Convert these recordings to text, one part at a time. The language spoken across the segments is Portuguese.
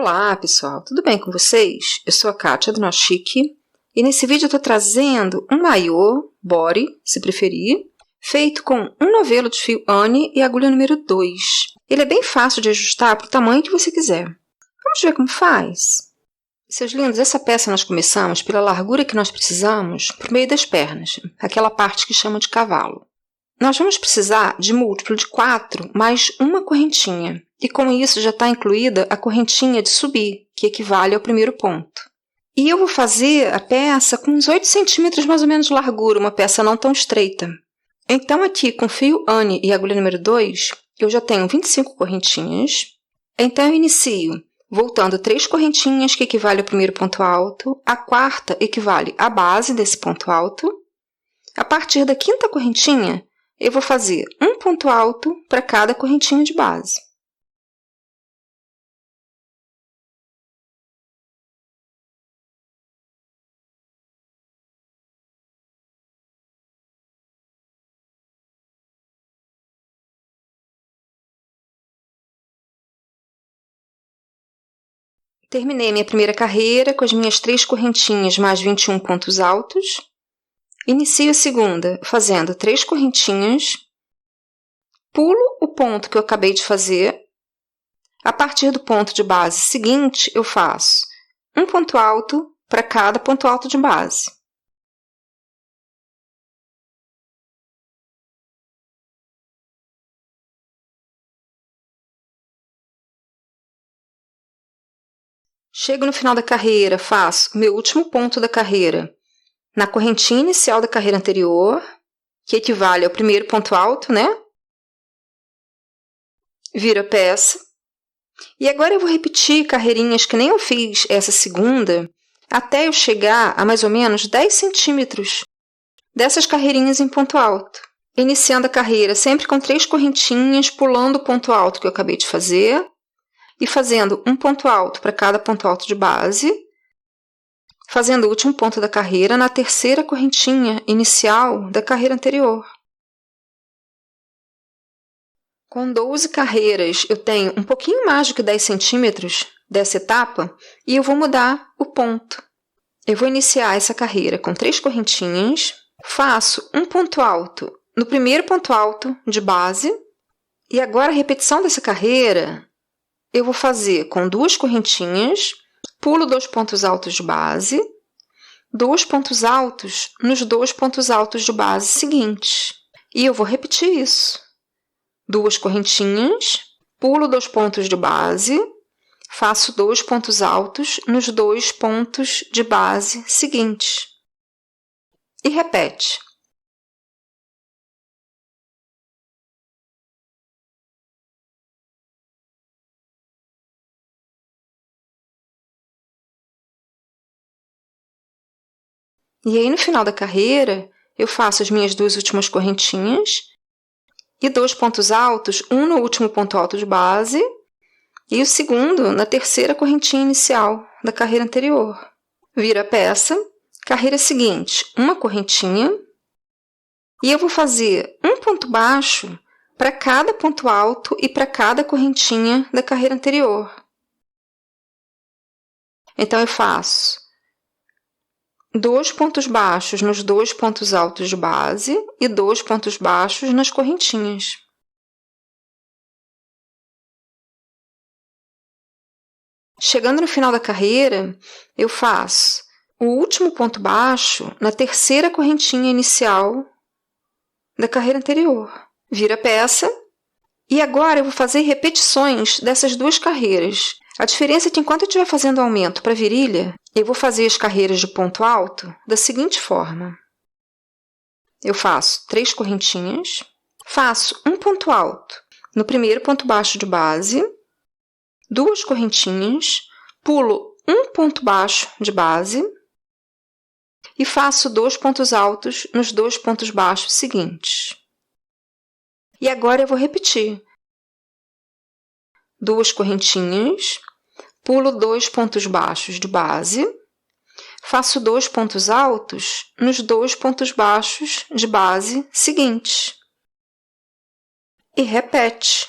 Olá, pessoal! Tudo bem com vocês? Eu sou a Kátia do Nó Chique e nesse vídeo eu estou trazendo um maiô, body, se preferir, feito com um novelo de fio Anne e agulha número 2. Ele é bem fácil de ajustar para o tamanho que você quiser. Vamos ver como faz? Seus lindos, essa peça nós começamos pela largura que nós precisamos por meio das pernas, aquela parte que chama de cavalo. Nós vamos precisar de múltiplo de 4 mais uma correntinha, e com isso já está incluída a correntinha de subir, que equivale ao primeiro ponto. E eu vou fazer a peça com uns 8 centímetros mais ou menos de largura, uma peça não tão estreita. Então aqui com fio Anne e agulha número 2, eu já tenho 25 correntinhas. Então eu inicio voltando 3 correntinhas, que equivale ao primeiro ponto alto, a quarta equivale à base desse ponto alto. A partir da quinta correntinha, eu vou fazer um ponto alto para cada correntinha de base. Terminei minha primeira carreira com as minhas 3 correntinhas mais 21 pontos altos. Inicio a segunda fazendo 3 correntinhas, pulo o ponto que eu acabei de fazer. A partir do ponto de base seguinte, eu faço um ponto alto para cada ponto alto de base. Chego no final da carreira, faço o meu último ponto da carreira na correntinha inicial da carreira anterior, que equivale ao primeiro ponto alto, né? Viro a peça. E agora eu vou repetir carreirinhas que nem eu fiz essa segunda, até eu chegar a mais ou menos 10 centímetros dessas carreirinhas em ponto alto. Iniciando a carreira sempre com 3 correntinhas, pulando o ponto alto que eu acabei de fazer, e fazendo um ponto alto para cada ponto alto de base, fazendo o último ponto da carreira na terceira correntinha inicial da carreira anterior. Com 12 carreiras, eu tenho um pouquinho mais do que 10 centímetros dessa etapa e eu vou mudar o ponto. Eu vou iniciar essa carreira com 3 correntinhas, faço um ponto alto no primeiro ponto alto de base e agora a repetição dessa carreira eu vou fazer com 2 correntinhas, pulo 2 pontos altos de base, 2 pontos altos nos 2 pontos altos de base seguintes. E eu vou repetir isso. 2 correntinhas, pulo 2 pontos de base, faço 2 pontos altos nos 2 pontos de base seguintes. E repete. E aí, no final da carreira, eu faço as minhas 2 últimas correntinhas e 2 pontos altos, um no último ponto alto de base e o segundo na terceira correntinha inicial da carreira anterior. Viro a peça, carreira seguinte, uma correntinha, e eu vou fazer um ponto baixo para cada ponto alto e para cada correntinha da carreira anterior. Então, eu faço 2 pontos baixos nos 2 pontos altos de base e 2 pontos baixos nas correntinhas. Chegando no final da carreira, eu faço o último ponto baixo na terceira correntinha inicial da carreira anterior. Viro a peça e agora eu vou fazer repetições dessas 2 carreiras. A diferença é que enquanto eu estiver fazendo aumento para a virilha, eu vou fazer as carreiras de ponto alto da seguinte forma. Eu faço 3 correntinhas, faço um ponto alto no primeiro ponto baixo de base, 2 correntinhas, pulo um ponto baixo de base e faço 2 pontos altos nos 2 pontos baixos seguintes. E agora eu vou repetir. 2 correntinhas, pulo 2 pontos baixos de base, faço 2 pontos altos nos 2 pontos baixos de base seguintes. E repete.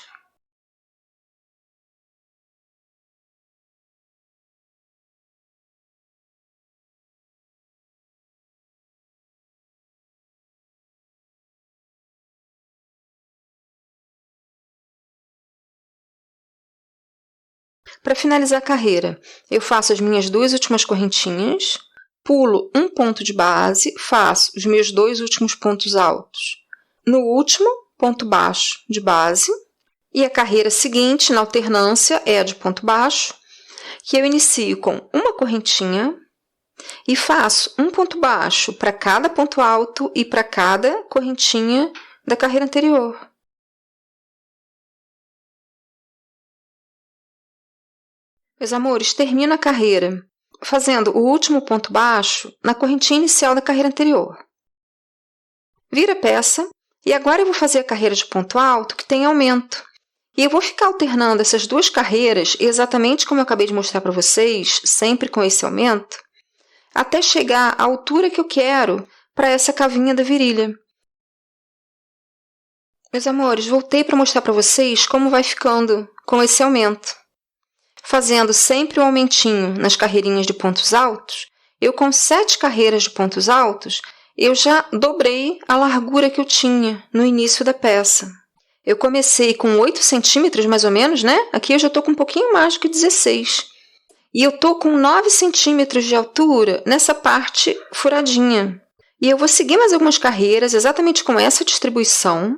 Para finalizar a carreira, eu faço as minhas 2 últimas correntinhas, pulo um ponto de base, faço os meus 2 últimos pontos altos no último ponto baixo de base, e a carreira seguinte, na alternância, é a de ponto baixo, que eu inicio com uma correntinha e faço um ponto baixo para cada ponto alto e para cada correntinha da carreira anterior. Meus amores, termino a carreira fazendo o último ponto baixo na correntinha inicial da carreira anterior. Vira a peça e agora eu vou fazer a carreira de ponto alto que tem aumento. E eu vou ficar alternando essas 2 carreiras, exatamente como eu acabei de mostrar para vocês, sempre com esse aumento, até chegar à altura que eu quero para essa cavinha da virilha. Meus amores, voltei para mostrar para vocês como vai ficando com esse aumento. Fazendo sempre um aumentinho nas carreirinhas de pontos altos, eu com 7 carreiras de pontos altos, eu já dobrei a largura que eu tinha no início da peça. Eu comecei com 8 centímetros, mais ou menos, né? Aqui eu já estou com um pouquinho mais do que 16. E eu estou com 9 centímetros de altura nessa parte furadinha. E eu vou seguir mais algumas carreiras, exatamente com essa distribuição,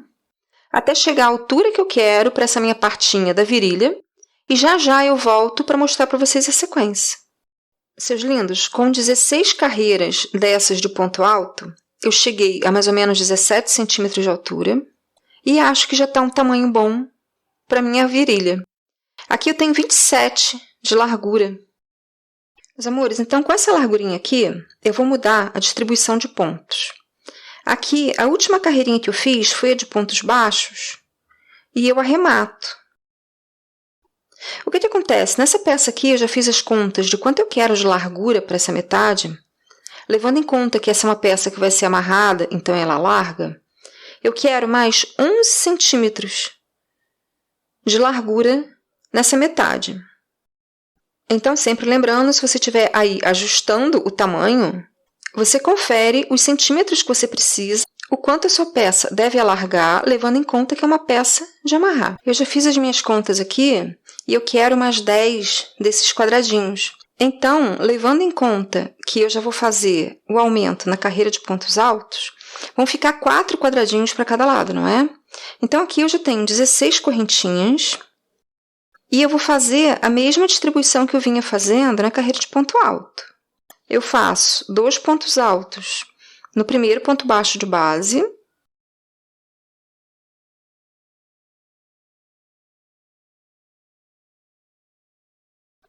até chegar à altura que eu quero para essa minha partinha da virilha. E já eu volto para mostrar para vocês a sequência. Seus lindos, com 16 carreiras dessas de ponto alto, eu cheguei a mais ou menos 17 centímetros de altura e acho que já está um tamanho bom para minha virilha. Aqui eu tenho 27 de largura. Meus amores, então com essa largurinha aqui, eu vou mudar a distribuição de pontos. Aqui, a última carreirinha que eu fiz foi a de pontos baixos e eu arremato. O que acontece? Nessa peça aqui eu já fiz as contas de quanto eu quero de largura para essa metade, levando em conta que essa é uma peça que vai ser amarrada, então ela larga, eu quero mais 11 centímetros de largura nessa metade. Então, sempre lembrando, se você estiver aí ajustando o tamanho, você confere os centímetros que você precisa, o quanto a sua peça deve alargar, levando em conta que é uma peça de amarrar. Eu já fiz as minhas contas aqui e eu quero mais 10 desses quadradinhos. Então, levando em conta que eu já vou fazer o aumento na carreira de pontos altos, vão ficar 4 quadradinhos para cada lado, não é? Então, aqui eu já tenho 16 correntinhas e eu vou fazer a mesma distribuição que eu vinha fazendo na carreira de ponto alto. Eu faço 2 pontos altos no primeiro ponto baixo de base,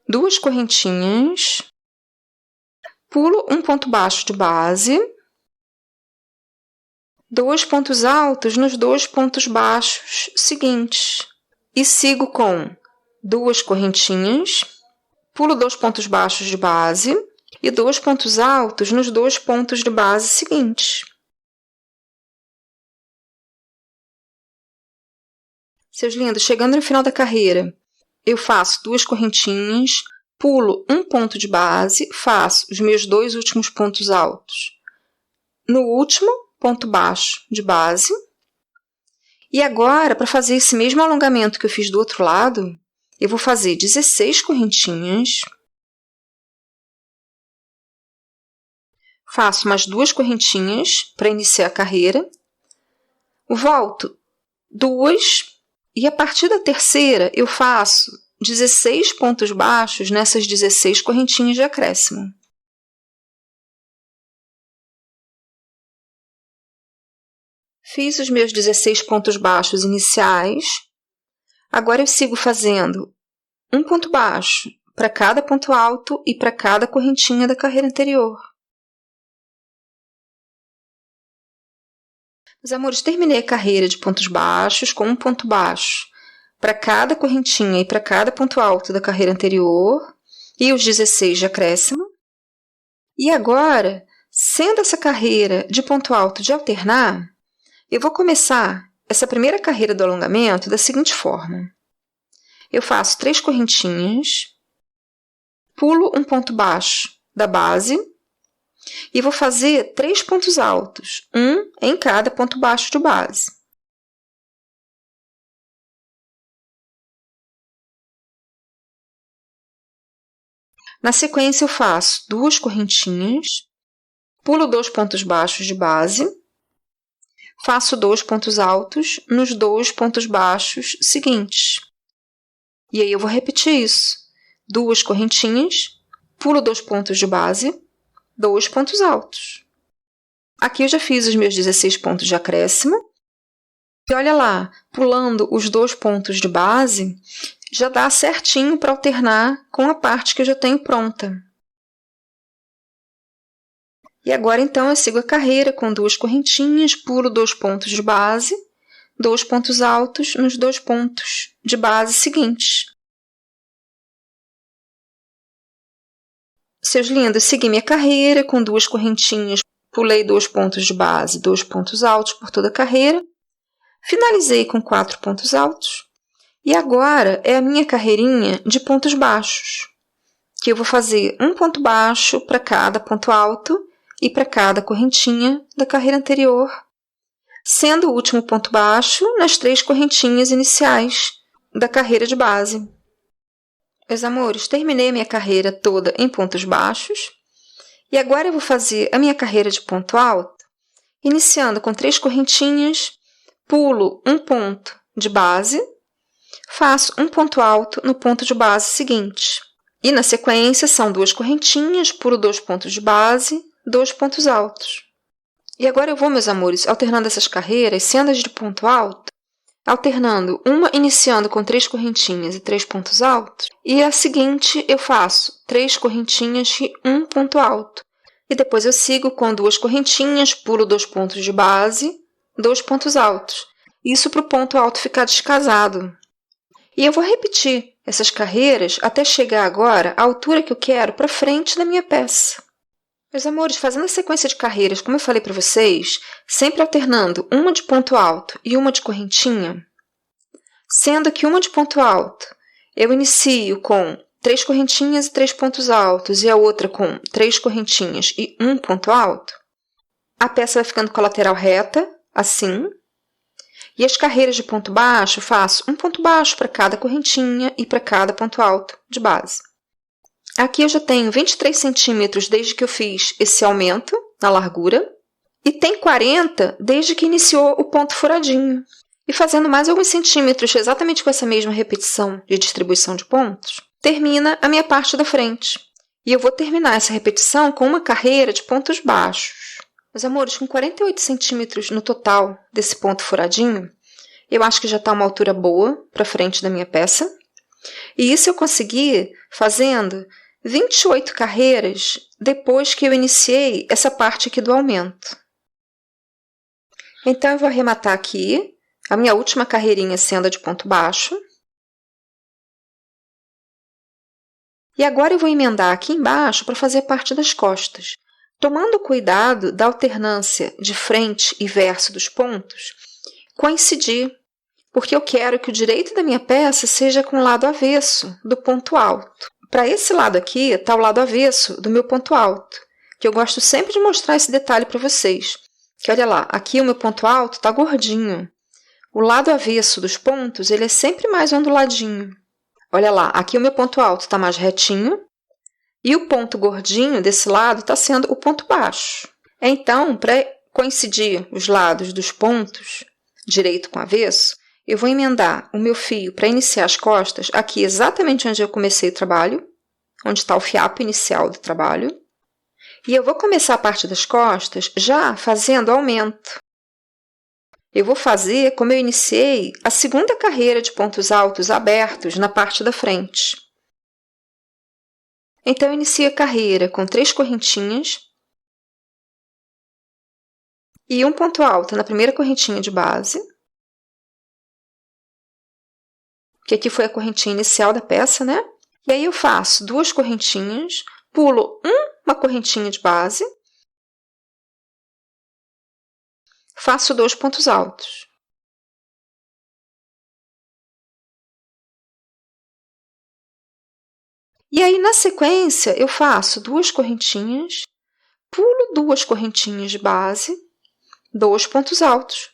duas correntinhas, pulo um ponto baixo de base, 2 pontos altos nos 2 pontos baixos seguintes e sigo com 2 correntinhas, pulo 2 pontos baixos de base e 2 pontos altos nos 2 pontos de base seguintes. Seus lindos, chegando no final da carreira, eu faço 2 correntinhas, pulo um ponto de base, faço os meus 2 últimos pontos altos no último ponto baixo de base. E agora, para fazer esse mesmo alongamento que eu fiz do outro lado, eu vou fazer 16 correntinhas, faço mais 2 correntinhas para iniciar a carreira, volto 2 e a partir da terceira eu faço 16 pontos baixos nessas 16 correntinhas de acréscimo. Fiz os meus 16 pontos baixos iniciais. Agora eu sigo fazendo um ponto baixo para cada ponto alto e para cada correntinha da carreira anterior. Meus amores, terminei a carreira de pontos baixos com um ponto baixo para cada correntinha e para cada ponto alto da carreira anterior e os 16 de acréscimo. E agora, sendo essa carreira de ponto alto de alternar, eu vou começar essa primeira carreira do alongamento da seguinte forma. Eu faço 3 correntinhas, pulo um ponto baixo da base e vou fazer 3 pontos altos, um em cada ponto baixo de base. Na sequência, eu faço 2 correntinhas, pulo 2 pontos baixos de base, faço 2 pontos altos nos 2 pontos baixos seguintes. E aí eu vou repetir isso. 2 correntinhas, pulo 2 pontos de base, 2 pontos altos. Aqui eu já fiz os meus 16 pontos de acréscimo. E olha lá, pulando os 2 pontos de base, já dá certinho para alternar com a parte que eu já tenho pronta. E agora, então, eu sigo a carreira com 2 correntinhas, pulo 2 pontos de base, 2 pontos altos nos 2 pontos de base seguintes. Seus lindos, segui minha carreira com 2 correntinhas, pulei 2 pontos de base, 2 pontos altos por toda a carreira, finalizei com 4 pontos altos, e agora é a minha carreirinha de pontos baixos, que eu vou fazer um ponto baixo para cada ponto alto e para cada correntinha da carreira anterior, sendo o último ponto baixo nas 3 correntinhas iniciais da carreira de base. Meus amores, terminei a minha carreira toda em pontos baixos e agora eu vou fazer a minha carreira de ponto alto, iniciando com 3 correntinhas, pulo um ponto de base, faço um ponto alto no ponto de base seguinte. E na sequência são 2 correntinhas, pulo 2 pontos de base, 2 pontos altos. E agora eu vou, meus amores, alternando essas carreiras, sendo as de ponto alto, alternando uma iniciando com 3 correntinhas e 3 pontos altos, e a seguinte eu faço 3 correntinhas e 1 ponto alto. E depois eu sigo com 2 correntinhas, pulo 2 pontos de base, 2 pontos altos. Isso para o ponto alto ficar descasado. E eu vou repetir essas carreiras até chegar agora à altura que eu quero para frente da minha peça. Meus amores, fazendo a sequência de carreiras, como eu falei para vocês, sempre alternando uma de ponto alto e uma de correntinha, sendo que uma de ponto alto eu inicio com 3 correntinhas e 3 pontos altos e a outra com 3 correntinhas e 1 ponto alto, a peça vai ficando com a lateral reta, assim, e as carreiras de ponto baixo faço um ponto baixo para cada correntinha e para cada ponto alto de base. Aqui eu já tenho 23 centímetros desde que eu fiz esse aumento na largura e tem 40 desde que iniciou o ponto furadinho. E fazendo mais alguns centímetros exatamente com essa mesma repetição de distribuição de pontos, termina a minha parte da frente. E eu vou terminar essa repetição com uma carreira de pontos baixos. Meus amores, com 48 centímetros no total desse ponto furadinho, eu acho que já está uma altura boa para frente da minha peça. E isso eu consegui fazendo 28 carreiras depois que eu iniciei essa parte aqui do aumento. Então, eu vou arrematar aqui a minha última carreirinha sendo a de ponto baixo. E agora eu vou emendar aqui embaixo para fazer parte das costas, tomando cuidado da alternância de frente e verso dos pontos coincidir, porque eu quero que o direito da minha peça seja com o lado avesso do ponto alto. Para esse lado aqui está o lado avesso do meu ponto alto, que eu gosto sempre de mostrar esse detalhe para vocês. Que olha lá, aqui o meu ponto alto está gordinho. O lado avesso dos pontos ele é sempre mais onduladinho. Olha lá, aqui o meu ponto alto está mais retinho e o ponto gordinho desse lado está sendo o ponto baixo. Então, para coincidir os lados dos pontos, direito com avesso, eu vou emendar o meu fio para iniciar as costas aqui exatamente onde eu comecei o trabalho, onde está o fiapo inicial do trabalho. E eu vou começar a parte das costas já fazendo aumento. Eu vou fazer como eu iniciei a segunda carreira de pontos altos abertos na parte da frente. Então, eu inicio a carreira com 3 correntinhas e um ponto alto na primeira correntinha de base, que aqui foi a correntinha inicial da peça, né? E aí eu faço 2 correntinhas, pulo uma correntinha de base, faço 2 pontos altos. E aí, na sequência, eu faço 2 correntinhas, pulo 2 correntinhas de base, 2 pontos altos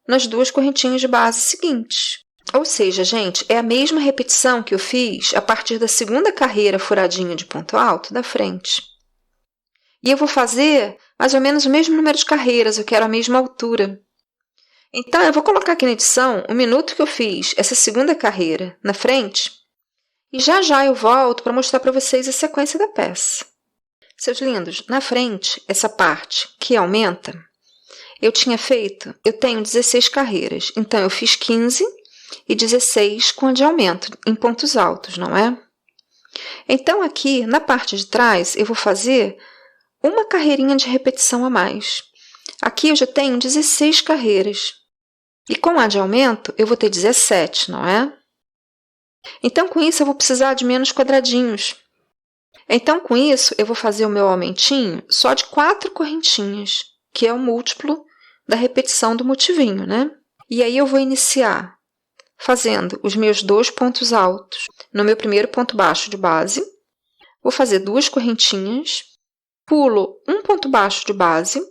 nas 2 correntinhas de base seguintes. Ou seja, gente, é a mesma repetição que eu fiz a partir da segunda carreira furadinha de ponto alto da frente. E eu vou fazer mais ou menos o mesmo número de carreiras, eu quero a mesma altura. Então, eu vou colocar aqui na edição o minuto que eu fiz essa segunda carreira na frente e já já eu volto para mostrar para vocês a sequência da peça. Seus lindos, na frente, essa parte que aumenta, eu tenho 16 carreiras, então eu fiz 15 e 16 com a de aumento, em pontos altos, não é? Então, aqui, na parte de trás, eu vou fazer uma carreirinha de repetição a mais. Aqui eu já tenho 16 carreiras. E com a de aumento, eu vou ter 17, não é? Então, com isso, eu vou precisar de menos quadradinhos. Então, com isso, eu vou fazer o meu aumentinho só de 4 correntinhas, que é o múltiplo da repetição do motivinho, né? E aí eu vou iniciar fazendo os meus 2 pontos altos no meu primeiro ponto baixo de base. Vou fazer 2 correntinhas, pulo um ponto baixo de base,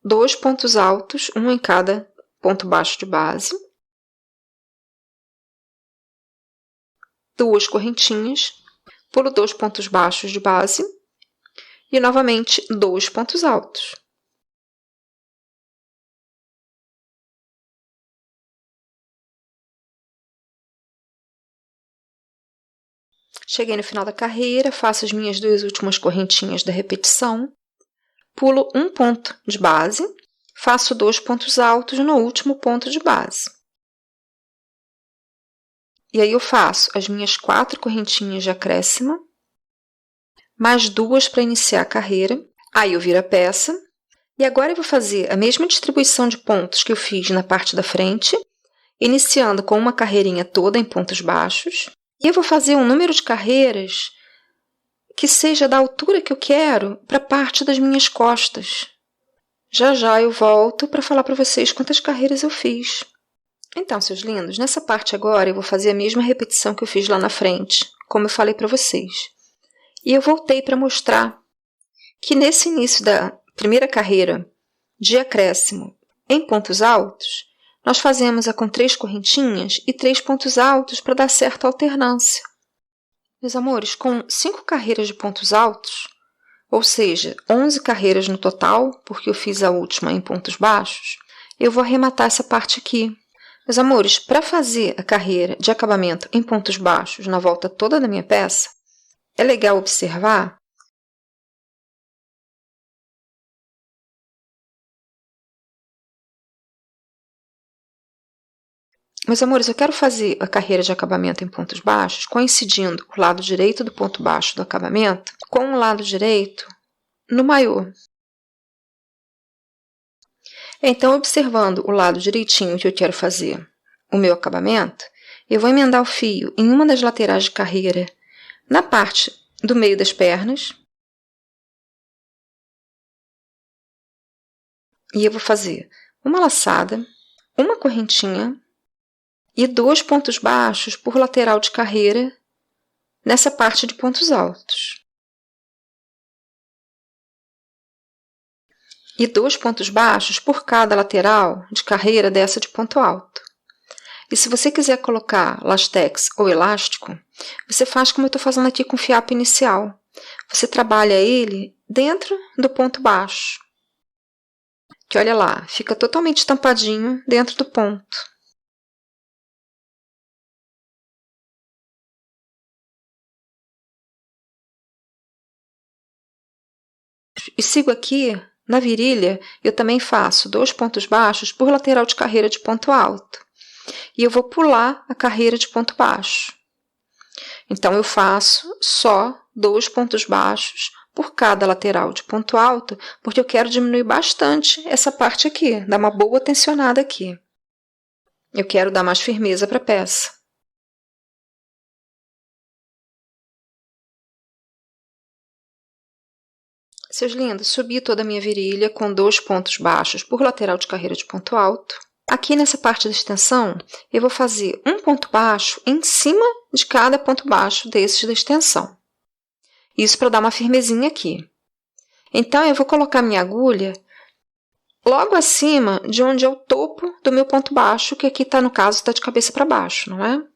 2 pontos altos, um em cada ponto baixo de base, 2 correntinhas, pulo 2 pontos baixos de base e, novamente, 2 pontos altos. Cheguei no final da carreira, faço as minhas 2 últimas correntinhas da repetição, pulo um ponto de base, faço 2 pontos altos no último ponto de base. E aí eu faço as minhas 4 correntinhas de acréscimo, mais 2 para iniciar a carreira. Aí eu viro a peça. E agora eu vou fazer a mesma distribuição de pontos que eu fiz na parte da frente, iniciando com uma carreirinha toda em pontos baixos. E eu vou fazer um número de carreiras que seja da altura que eu quero para a parte das minhas costas. Já já eu volto para falar para vocês quantas carreiras eu fiz. Então, seus lindos, nessa parte agora eu vou fazer a mesma repetição que eu fiz lá na frente, como eu falei para vocês. E eu voltei para mostrar que nesse início da primeira carreira de acréscimo em pontos altos, nós fazemos com 3 correntinhas e 3 pontos altos para dar certa alternância. Meus amores, com 5 carreiras de pontos altos, ou seja, 11 carreiras no total, porque eu fiz a última em pontos baixos, eu vou arrematar essa parte aqui. Meus amores, para fazer a carreira de acabamento em pontos baixos na volta toda da minha peça, é legal observar Meus amores, eu quero fazer a carreira de acabamento em pontos baixos coincidindo o lado direito do ponto baixo do acabamento com o lado direito no maiô. Então, observando o lado direitinho que eu quero fazer o meu acabamento, eu vou emendar o fio em uma das laterais de carreira na parte do meio das pernas e eu vou fazer uma laçada, uma correntinha e 2 pontos baixos por lateral de carreira nessa parte de pontos altos. E 2 pontos baixos por cada lateral de carreira dessa de ponto alto. E se você quiser colocar lastex ou elástico, você faz como eu estou fazendo aqui com o fiapo inicial. Você trabalha ele dentro do ponto baixo. Que olha lá, fica totalmente tampadinho dentro do ponto. E sigo aqui, na virilha, eu também faço 2 pontos baixos por lateral de carreira de ponto alto. E eu vou pular a carreira de ponto baixo. Então, eu faço só 2 pontos baixos por cada lateral de ponto alto, porque eu quero diminuir bastante essa parte aqui, dar uma boa tensionada aqui. Eu quero dar mais firmeza para a peça. Seus lindos, subi toda a minha virilha com 2 pontos baixos por lateral de carreira de ponto alto. Aqui nessa parte da extensão, eu vou fazer um ponto baixo em cima de cada ponto baixo desses da extensão. Isso para dar uma firmezinha aqui. Então, eu vou colocar minha agulha logo acima de onde é o topo do meu ponto baixo, que aqui no caso está de cabeça para baixo, não é?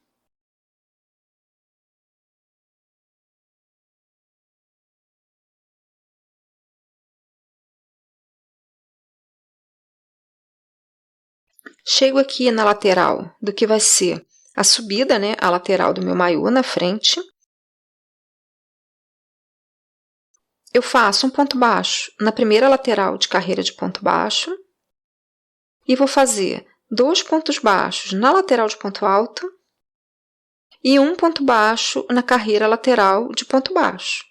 Chego aqui na lateral do que vai ser a subida, né? A lateral do meu maiô na frente. Eu faço um ponto baixo na primeira lateral de carreira de ponto baixo e vou fazer 2 pontos baixos na lateral de ponto alto e um ponto baixo na carreira lateral de ponto baixo.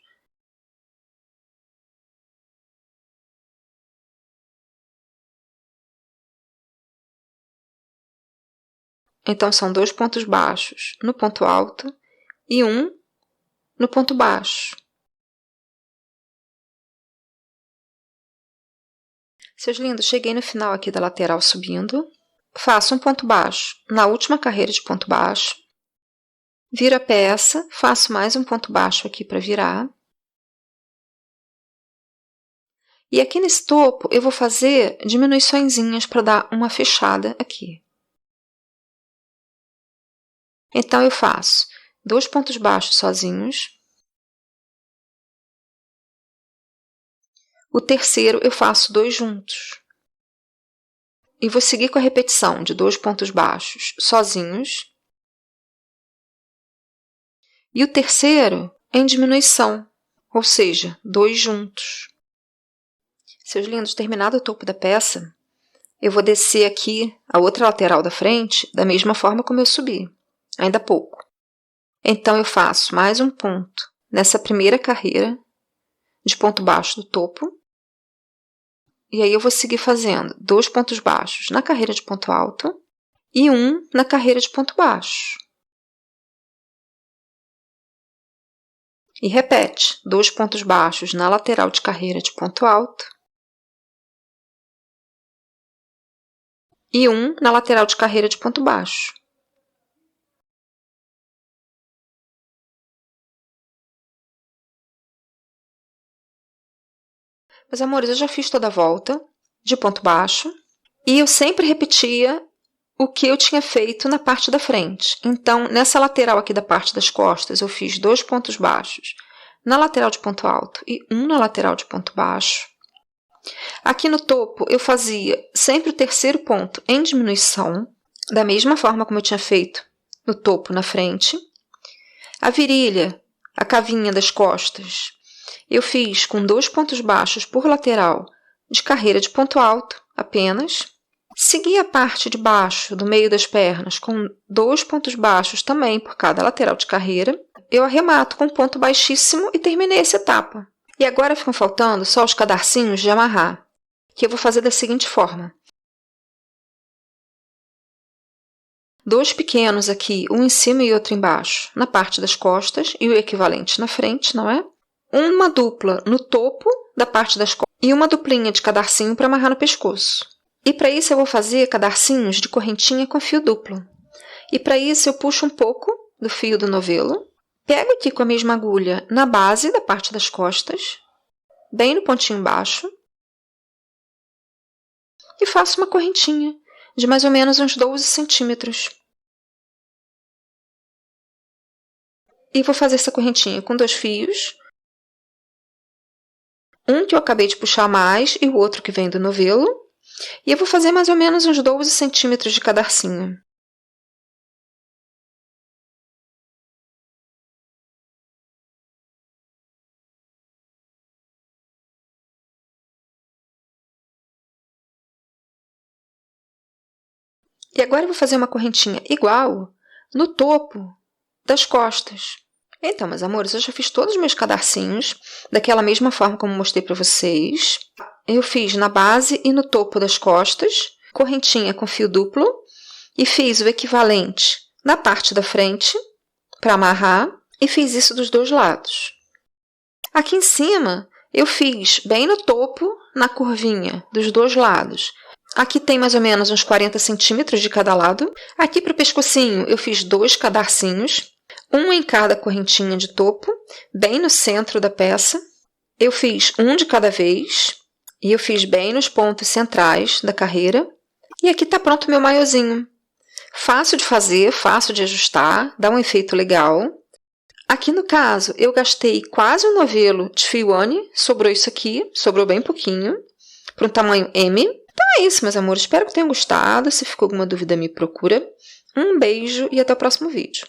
Então, são 2 pontos baixos no ponto alto e um no ponto baixo. Seus lindos, cheguei no final aqui da lateral subindo. Faço um ponto baixo na última carreira de ponto baixo. Viro a peça, faço mais um ponto baixo aqui para virar. E aqui nesse topo eu vou fazer diminuiçõezinhas para dar uma fechada aqui. Então, eu faço 2 pontos baixos sozinhos. O terceiro eu faço 2 juntos. E vou seguir com a repetição de 2 pontos baixos sozinhos. E o terceiro em diminuição, ou seja, 2 juntos. Seus lindos, terminado o topo da peça, eu vou descer aqui a outra lateral da frente da mesma forma como eu subi, ainda pouco. Então, eu faço mais um ponto nessa primeira carreira de ponto baixo do topo. E aí eu vou seguir fazendo 2 pontos baixos na carreira de ponto alto e um na carreira de ponto baixo. E repete, 2 pontos baixos na lateral de carreira de ponto alto e um na lateral de carreira de ponto baixo. Meus amores, eu já fiz toda a volta de ponto baixo e eu sempre repetia o que eu tinha feito na parte da frente. Então, nessa lateral aqui da parte das costas, eu fiz 2 pontos baixos na lateral de ponto alto e um na lateral de ponto baixo. Aqui no topo, eu fazia sempre o terceiro ponto em diminuição, da mesma forma como eu tinha feito no topo na frente. A virilha, a cavinha das costas, eu fiz com 2 pontos baixos por lateral de carreira de ponto alto apenas. Segui a parte de baixo do meio das pernas com 2 pontos baixos também por cada lateral de carreira. Eu arremato com um ponto baixíssimo e terminei essa etapa. E agora ficam faltando só os cadarcinhos de amarrar, que eu vou fazer da seguinte forma. 2 pequenos aqui, um em cima e outro embaixo, na parte das costas e o equivalente na frente, não é? Uma dupla no topo da parte das costas e uma duplinha de cadarcinho para amarrar no pescoço. E para isso eu vou fazer cadarcinhos de correntinha com fio duplo. E para isso eu puxo um pouco do fio do novelo, pego aqui com a mesma agulha na base da parte das costas, bem no pontinho baixo, e faço uma correntinha de mais ou menos uns 12 centímetros. E vou fazer essa correntinha com 2 fios, um que eu acabei de puxar mais e o outro que vem do novelo. E eu vou fazer mais ou menos uns 12 centímetros de cadarcinho. E agora eu vou fazer uma correntinha igual no topo das costas. Então, meus amores, eu já fiz todos os meus cadarcinhos daquela mesma forma como mostrei para vocês. Eu fiz na base e no topo das costas, correntinha com fio duplo, e fiz o equivalente na parte da frente para amarrar, e fiz isso dos 2 lados. Aqui em cima, eu fiz bem no topo, na curvinha dos 2 lados. Aqui tem mais ou menos uns 40 centímetros de cada lado. Aqui para o pescocinho, eu fiz 2 cadarcinhos, um em cada correntinha de topo, bem no centro da peça. Eu fiz um de cada vez. E eu fiz bem nos pontos centrais da carreira. E aqui tá pronto o meu maiozinho. Fácil de fazer, fácil de ajustar, dá um efeito legal. Aqui no caso, eu gastei quase um novelo de fio Anne, sobrou isso aqui, sobrou bem pouquinho, para um tamanho M. Então é isso, meus amores, espero que tenham gostado. Se ficou alguma dúvida, me procura. Um beijo e até o próximo vídeo.